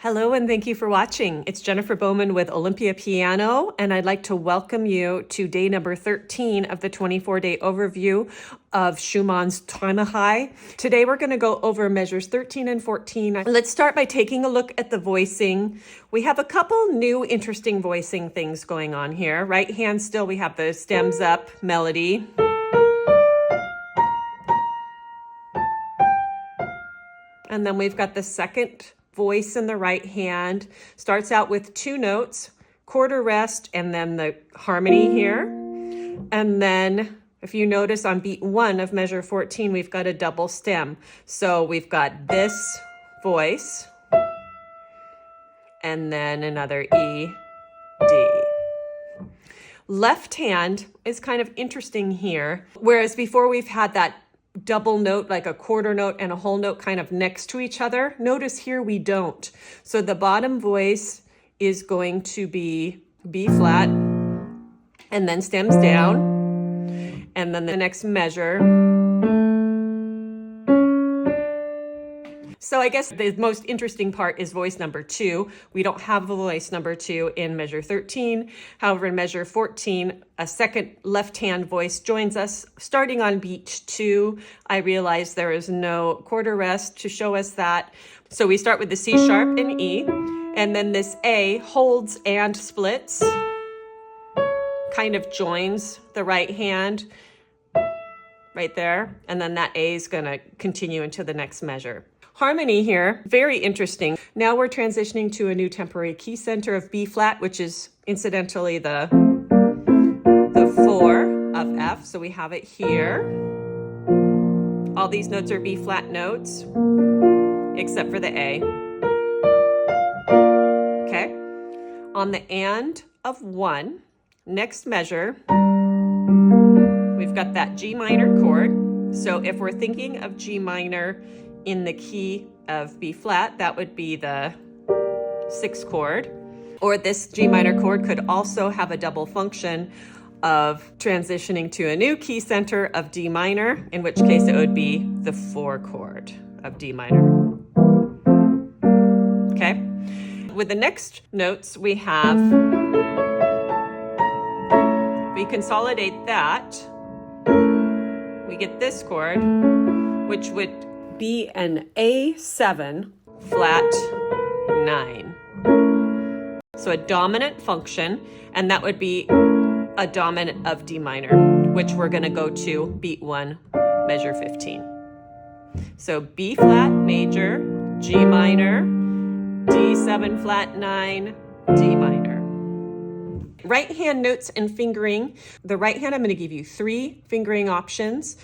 Hello and thank you for watching. It's Jennifer Bowman with Olympia Piano, and I'd like to welcome you to day number 13 of the 24-day overview of Schumann's Traumerei. Today we're going to go over measures 13 and 14. Let's start by taking a look at the voicing. We have a couple new interesting voicing things going on here. Right hand still, we have the stems up melody. And then we've got the second voice in the right hand. Starts out with two notes, quarter rest, and then the harmony here. And then if you notice on beat 1 of measure 14, we've got a double stem. So we've got this voice, and then another E, D. Left hand is kind of interesting here, whereas before we've had that double note, like a quarter note and a whole note kind of next to each other. Notice here we don't. So the bottom voice is going to be B flat and then stems down. And then the next measure. So I guess the most interesting part is voice number 2. We don't have the voice number 2 in measure 13. However, in measure 14, a second left-hand voice joins us. Starting on beat 2, I realized there is no quarter rest to show us that. So we start with the C sharp and E, and then this A holds and splits, kind of joins the right hand right there, and then that A is going to continue into the next measure. Harmony here, very interesting. Now we're transitioning to a new temporary key center of B flat, which is incidentally the 4 of F. So we have it here. All these notes are B flat notes, except for the A. Okay. On the and of 1, next measure, we've got that G minor chord. So if we're thinking of G minor in the key of B flat, that would be the 6th chord. Or this G minor chord could also have a double function of transitioning to a new key center of D minor, in which case it would be the 4 chord of D minor. Okay? With the next notes we consolidate that, we get this chord, which would be an A7 flat 9. So a dominant function, and that would be a dominant of D minor, which we're going to go to beat 1, measure 15. So B flat major, G minor, D7 flat 9, D minor. Right hand notes and fingering. The right hand, I'm going to give you 3 fingering options.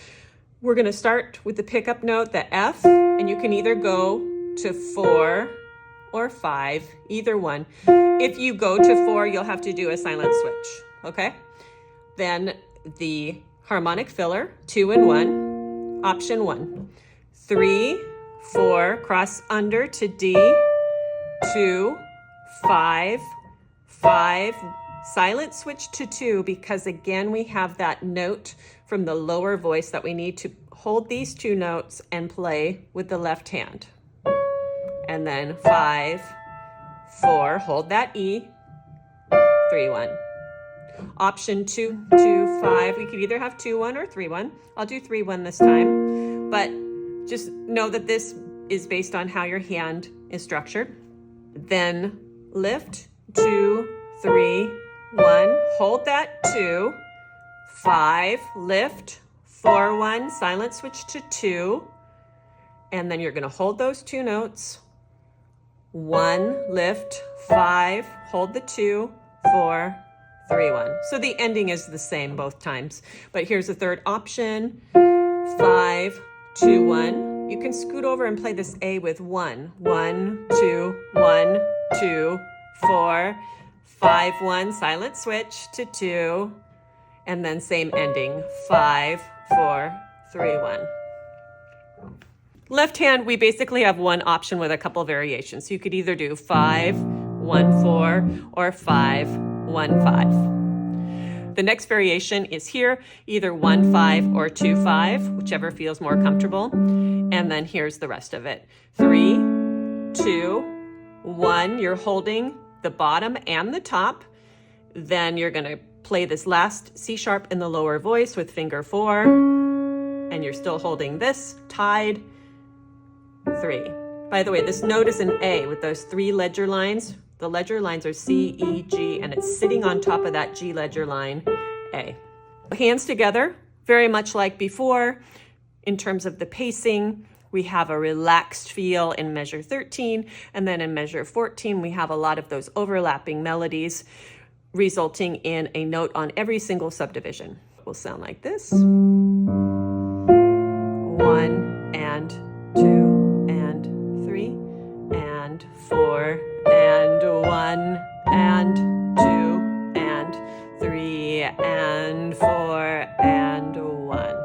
We're going to start with the pickup note, the F, and you can either go to 4 or 5, either one. If you go to 4, you'll have to do a silent switch, okay? Then the harmonic filler, 2 and 1, option 1. 3, 4, cross under to D, 2, 5, 5, silent switch to 2, because again, we have that note from the lower voice that we need to hold these 2 notes and play with the left hand. And then 5, 4, hold that E, 3, 1. Option 2, 2, 5, we could either have 2, 1 or 3, 1. I'll do 3, 1 this time, but just know that this is based on how your hand is structured. Then lift, 2, 3, 1, hold that 2, 5, lift, 4, 1, silent switch to 2, and then you're going to hold those 2 notes, 1, lift, 5, hold the 2, 4, 3, 1. So the ending is the same both times, but here's the third option, 5, 2, 1. You can scoot over and play this A with 1, 1, 2, 1, 2, 4, 5, 1, silent switch to 2, and then same ending, 5, 4, 3, 1. Left hand, we basically have one option with a couple variations. You could either do 5, 1, 4, or 5, 1, 5. The next variation is here, either 1, 5, or 2, 5, whichever feels more comfortable. And then here's the rest of it. 3, 2, 1, you're holding the bottom and the top. Then you're going to play this last C sharp in the lower voice with finger 4, and you're still holding this, tied, 3. By the way, this note is an A with those 3 ledger lines. The ledger lines are C, E, G, and it's sitting on top of that G ledger line, A. Hands together, very much like before. In terms of the pacing, we have a relaxed feel in measure 13, and then in measure 14, we have a lot of those overlapping melodies, resulting in a note on every single subdivision. It will sound like this. 1 and 2 and 3 and 4 and 1 and 2 and 3 and 4 and 1.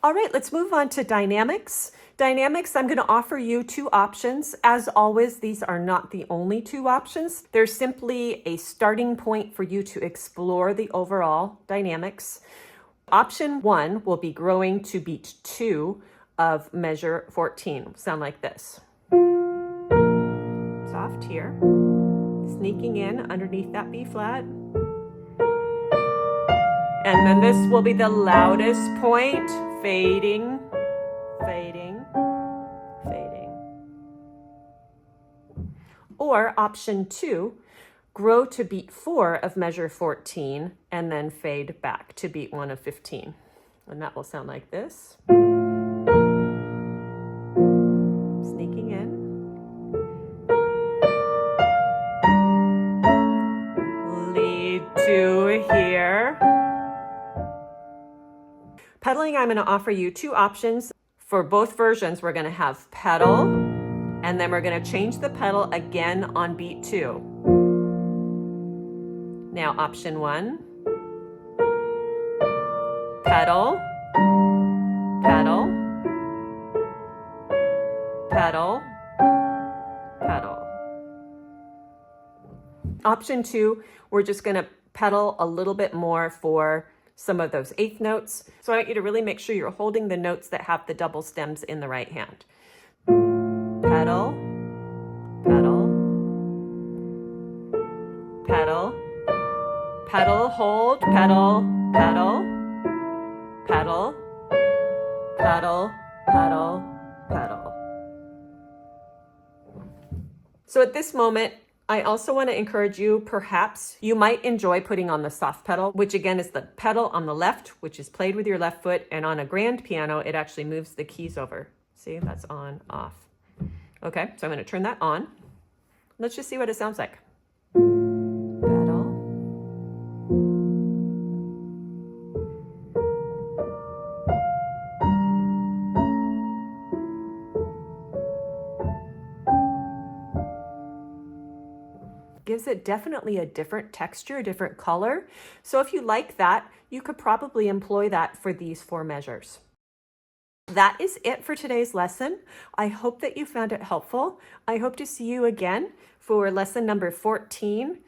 All right, let's move on to dynamics. Dynamics, I'm going to offer you 2 options. As always, these are not the only 2 options. They're simply a starting point for you to explore the overall dynamics. Option 1 will be growing to beat 2 of measure 14. Sound like this. Soft here, sneaking in underneath that B flat. And then this will be the loudest point, fading, fading, fading. Or option 2, grow to beat 4 of measure 14 and then fade back to beat 1 of 15. And that will sound like this. Sneaking in. Lead to here. Pedaling, I'm going to offer you 2 options. For both versions, we're going to have pedal, and then we're going to change the pedal again on beat 2. Now, option 1, pedal, pedal, pedal, pedal. Option 2, we're just going to pedal a little bit more for some of those 8th notes. So I want you to really make sure you're holding the notes that have the double stems in the right hand. Pedal, pedal, pedal, pedal, hold, pedal, pedal, pedal, pedal, pedal, pedal. So at this moment, I also want to encourage you, perhaps you might enjoy putting on the soft pedal, which again is the pedal on the left, which is played with your left foot, and on a grand piano, it actually moves the keys over. See, that's on, off. Okay, so I'm going to turn that on. Let's just see what it sounds like. Pedal. Gives it definitely a different texture, a different color. So if you like that, you could probably employ that for these 4 measures. That is it for today's lesson. I hope that you found it helpful. I hope to see you again for lesson number 14.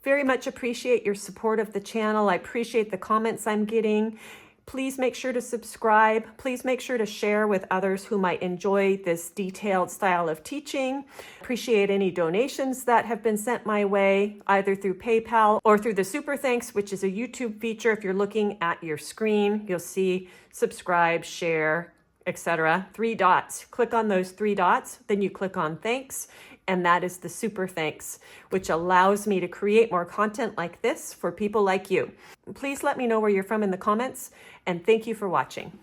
Very much appreciate your support of the channel. I appreciate the comments I'm getting. Please make sure to subscribe. Please make sure to share with others who might enjoy this detailed style of teaching. Appreciate any donations that have been sent my way, either through PayPal or through the Super Thanks, which is a YouTube feature. If you're looking at your screen, you'll see subscribe, share, etc. 3 dots. Click on those 3 dots, then you click on thanks, and that is the Super Thanks, which allows me to create more content like this for people like you. Please let me know where you're from in the comments, and thank you for watching.